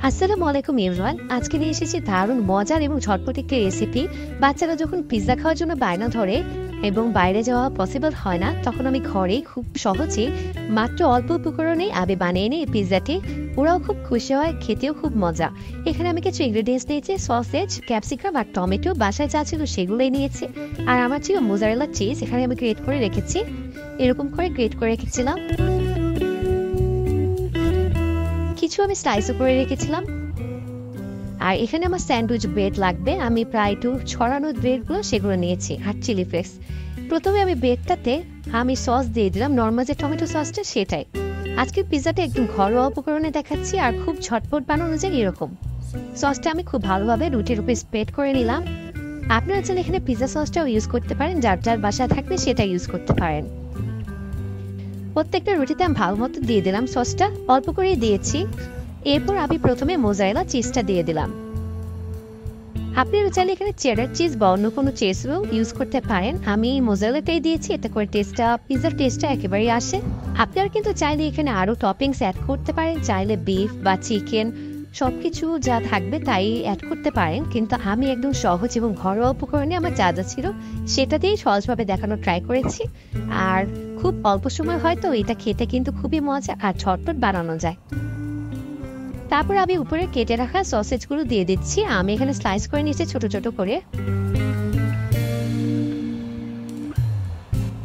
আসসালামু আলাইকুম এভরিওয়ান। আজকে নিয়ে এসেছি দারুণ মজার এবং ঝটপট একটি রেসিপি। বাচ্চারা যখন পিৎজা খাওয়ার জন্য বায়না ধরে এবং বাইরে যাওয়া পসিবল হয় না, তখন আমি ঘরেই খুব সহজে মাত্র অল্প উপকরণে আমি বানিয়ে নিই এই পিৎজাটি। ওরাও খুব খুশি হয়, খেতেও খুব মজা। এখানে আমি কিছু ইনগ্রেডিয়েন্টস নিয়েছি, সসেজ, ক্যাপসিকাম আর টমেটো। বাসায় যা ছিল সেগুলোই নিয়েছি। আর আমার ছিল মোজারেলা চিজ, এখানে আমি গ্রেট করে রেখেছি, এরকম করে গ্রেট করে রেখেছিলাম। কিছু আমি স্লাইসও করে রেখেছিলাম। আর এখানে আমার স্যান্ডউইচ ব্রেড লাগবে, আমি প্রায় একটু ছড়ানো ব্রেডগুলো সেগুলো নিয়েছি। আর চিলি ফ্লেক্স। প্রথমে আমি ব্রেডটাতে আমি সস দিয়ে দিলাম, নর্মাল যে টমেটো সসটা সেটাই। আজকের পিৎজাটা একদম ঘরোয়া উপকরণে দেখাচ্ছি আর খুব ঝটপট বানানো যায় এরকম। সসটা আমি খুব ভালোভাবে রুটির উপরে স্প্রেড করে নিলাম। আপনারা চাইলে এখানে পিৎজা সসটাও ইউজ করতে পারেন, যার যার বাসায় থাকলে সেটা ইউজ করতে পারেন। প্রত্যেকটা রুটিতে আমি ভালো মতো দিয়ে দিলাম সসটা, অল্প করেই দিয়েছি। এরপর আমি প্রথমে মোজারেলা চিজটা দিয়ে দিলাম। আপনারা চাইলে এখানে চেডার চিজ বা অন্য কোনো চিজও ইউজ করতে পারেন। আমি মোজারেলাটাই দিয়েছি, এতে করে পিৎজার টেস্টটা একেবারেই আসে। আপনারা কিন্তু চাইলে এখানে আরও টপিংস অ্যাড করতে পারেন, চাইলে বিফ বা চিকেন সবকিছু যা থাকবে তাই অ্যাড করতে পারেন। কিন্তু আমি একদম সহজ এবং ঘরোয়া উপকরণে আমার যা যা ছিল সেটা দিয়েই সহজভাবে দেখানোর ট্রাই করেছি। আর খুব অল্প সময় হয়তো এটা খেতে কিন্তু খুবই মজা আর ঝটপট বানানো যায়। তারপর আমি উপরে কেটে রাখা সসেজগুলো দিয়ে দিচ্ছি। আমি এখানে স্লাইস করে নিয়েছি ছোট ছোট করে।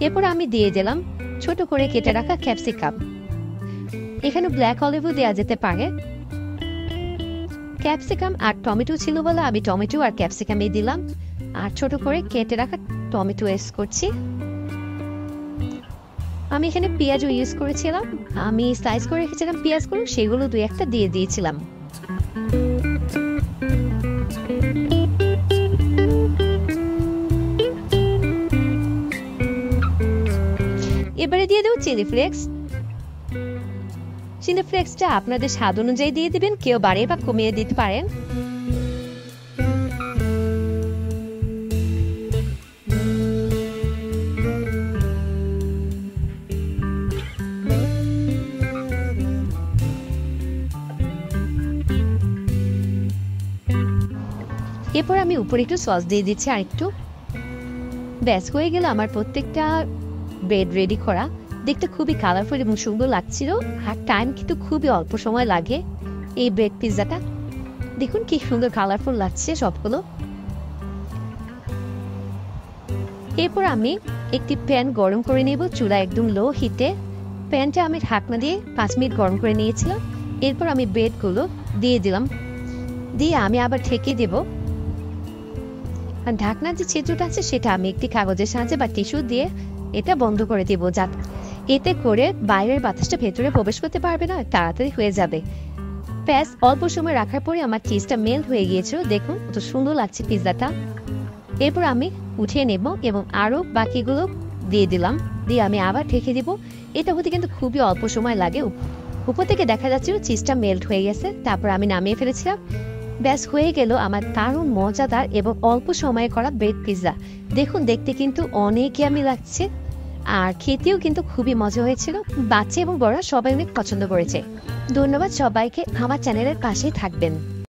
এরপর আমি দিয়ে দিলাম ছোট করে কেটে রাখা ক্যাপসিকাম। এখানে ব্ল্যাক অলিভও দেওয়া যেতে পারে। ক্যাপসিকাম আর টমেটো ছিল বলে আমি টমেটো আর ক্যাপসিকামই দিলাম। আর ছোট করে কেটে রাখা টমেটো ইউজ করছি। আমি এখানে পেঁয়াজও ইউজ করেছিলাম, আমি স্লাইস করে রেখেছিলাম পেঁয়াজগুলো, সেগুলো দুই একটা দিয়ে দিয়েছিলাম। এবারে দিয়ে দেবো চিলি ফ্লেক্স। চিলি ফ্লেক্সটা আপনাদের স্বাদ অনুযায়ী দিয়ে দিবেন, কেউ বাড়িয়ে বা কমিয়ে দিতে পারেন। এরপর আমি উপরে একটু সস দিয়ে দিচ্ছি আর একটু। ব্যাস হয়ে গেল আমার প্রত্যেকটা ব্রেড রেডি করা। দেখতে খুবই কালারফুল এবং সুন্দর লাগছিল। আর টাইম কিন্তু খুবই অল্প সময় লাগে এই ব্রেড পিৎজাটা। দেখুন কি সুন্দর কালারফুল লাগছে সবগুলো। এরপর আমি একটি প্যান গরম করে নেব, চুলা একদম লো হিটে। প্যানটা আমি ঢাকনা দিয়ে 5 মিনিট গরম করে নিয়েছিলাম। এরপর আমি ব্রেডগুলো দিয়ে দিলাম, দিয়ে আমি আবার ঢেকে দেব। আর ঢাকনার যে ছিদ্রটা আছে সেটা আমি একটি কাগজের সাহায্যে বা টিস্যু দিয়ে এটা বন্ধ করে দেবো, যাতে এতে করে বাইরের বাতাসটা ভেতরে প্রবেশ করতে পারবে না, তাড়াতাড়ি হয়ে যাবে। ব্যাস অল্প সময় রাখার পরে আমার চিজটা মেল্ট হয়ে গিয়েছিল। দেখুন কত সুন্দর লাগছে পিৎজাটা। এরপর আমি উঠিয়ে নেব এবং আরও বাকিগুলো দিয়ে দিলাম, দিয়ে আমি আবার ঢেকে দিব। এটা হতে কিন্তু খুবই অল্প সময় লাগে। উপর থেকে দেখা যাচ্ছিল চিজটা মেল্ট হয়ে গেছে। তারপর আমি নামিয়ে ফেলেছিলাম। ব্যাস হয়ে গেল আমার দারুণ মজাদার এবং অল্প সময়ে করা ব্রেড পিৎজা। দেখুন দেখতে কিন্তু অনেক ইয়ামি লাগছে আর খেতেও কিন্তু খুবই মজা হয়েছিল। বাচ্চা এবং বড়রা সবাই অনেক পছন্দ করেছে। ধন্যবাদ সবাইকে, আমার চ্যানেলের পাশেই থাকবেন।